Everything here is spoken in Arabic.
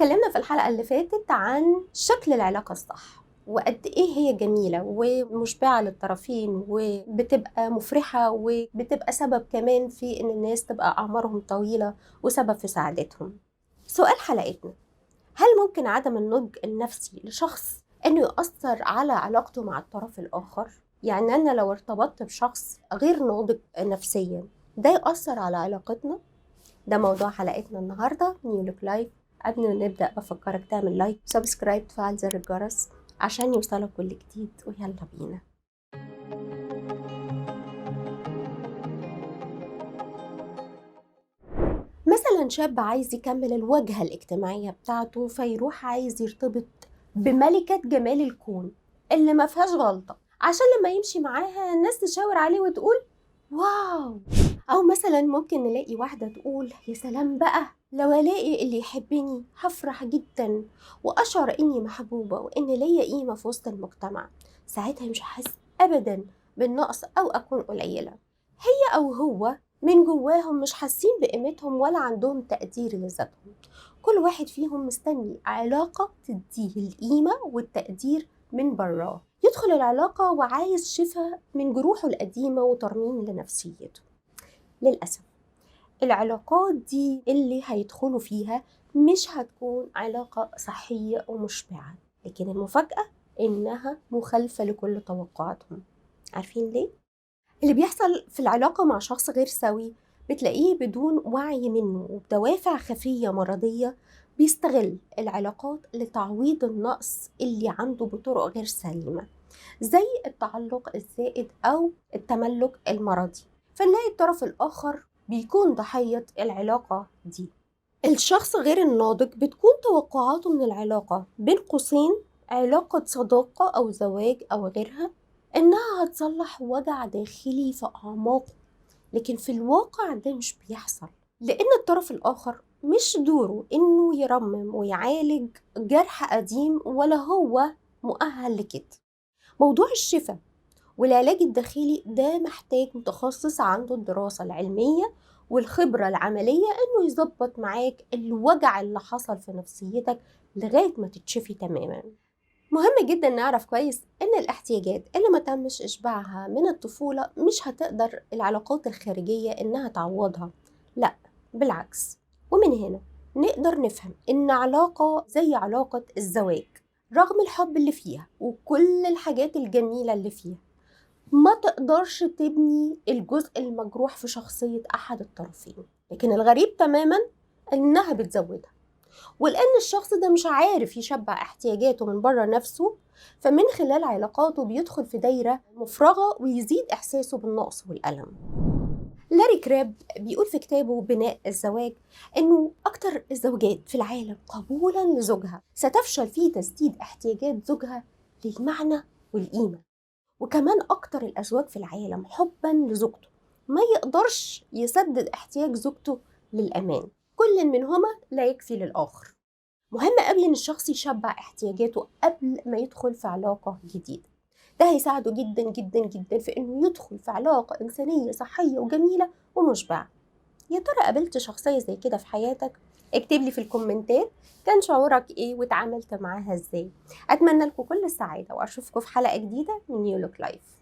اتكلمنا في الحلقة اللي فاتت عن شكل العلاقة الصح وقد ايه هي جميلة ومشبعة للطرفين وبتبقى مفرحة وبتبقى سبب كمان في ان الناس تبقى اعمارهم طويلة وسبب في سعادتهم. سؤال حلقتنا: هل ممكن عدم النضج النفسي لشخص انه يؤثر على علاقته مع الطرف الاخر؟ يعني انا لو ارتبطت بشخص غير ناضج نفسيا ده يؤثر على علاقتنا؟ ده موضوع حلقتنا النهارده نيو لوك لايف. قبل ما نبدأ بفكرك تعمل لايك وسبسكرايب وتفعل زر الجرس عشان يوصلك كل جديد، ويلا بينا. مثلا شاب عايز يكمل الواجهة الاجتماعية بتاعته فيروح عايز يرتبط بملكة جمال الكون اللي ما فيهاش غلطة عشان لما يمشي معاها الناس تشاور عليه وتقول واو. او مثلا ممكن نلاقي واحدة تقول يا سلام بقى، لو الاقي اللي يحبني هفرح جدا واشعر اني محبوبة وان ليا قيمة في وسط المجتمع. ساعتها مش هحس ابدا بالنقص او اكون قليلة. هي او هو من جواهم مش حاسين بقيمتهم ولا عندهم تقدير لذاتهم. كل واحد فيهم مستني علاقة تديه القيمة والتقدير من براه، يدخل العلاقة وعايز شفاء من جروحه القديمة وترميم لنفسيته. للأسف العلاقات دي اللي هيدخلوا فيها مش هتكون علاقة صحية ومشبعة، لكن المفاجأة إنها مخالفة لكل توقعاتهم. عارفين ليه؟ اللي بيحصل في العلاقة مع شخص غير سوي بتلاقيه بدون وعي منه وبدوافع خفية مرضية بيستغل العلاقات لتعويض النقص اللي عنده بطرق غير سليمة، زي التعلق الزائد أو التملك المرضي. فنلاقي الطرف الآخر بيكون ضحية العلاقة دي. الشخص غير الناضج بتكون توقعاته من العلاقة بين قوسين علاقة صداقة أو زواج أو غيرها إنها هتصلح وجع داخلي في أعماقه، لكن في الواقع ده مش بيحصل، لأن الطرف الآخر مش دوره إنه يرمم ويعالج جرح قديم ولا هو مؤهل لكده. موضوع الشفاء والعلاج الداخلي ده محتاج متخصص عنده الدراسة العلمية والخبرة العملية إنه يظبط معاك الوجع اللي حصل في نفسيتك لغاية ما تتشفي تماما. مهم جدا نعرف كويس إن الاحتياجات اللي ما تمش إشباعها من الطفولة مش هتقدر العلاقات الخارجية إنها تعوضها، لا بالعكس. ومن هنا نقدر نفهم إن علاقة زي علاقة الزواج رغم الحب اللي فيها وكل الحاجات الجميلة اللي فيها ما تقدرش تبني الجزء المجروح في شخصية أحد الطرفين، لكن الغريب تماما إنها بتزودها. ولأن الشخص ده مش عارف يشبع احتياجاته من بره نفسه، فمن خلال علاقاته بيدخل في دايرة مفرغة ويزيد إحساسه بالنقص والألم. لاري كراب بيقول في كتابه بناء الزواج إنه أكتر الزوجات في العالم قبولا لزوجها ستفشل في تسديد احتياجات زوجها للمعنى والقيمة، وكمان أكتر الأزواج في العالم حبا لزوجته ما يقدرش يسدد احتياج زوجته للأمان. كل منهما لا يكفي للآخر. مهم قوي إن الشخص يشبع احتياجاته قبل ما يدخل في علاقة جديدة. ده هيساعده جدا جدا جدا في إنه يدخل في علاقة إنسانية صحية وجميلة ومشبعة. يا ترى قابلت شخصية زي كده في حياتك؟ اكتب لي في الكومنتات كان شعورك ايه وتعاملت معاها ازاي. اتمنى لكم كل السعادة واشوفكم في حلقة جديدة من نيو لوك لايف.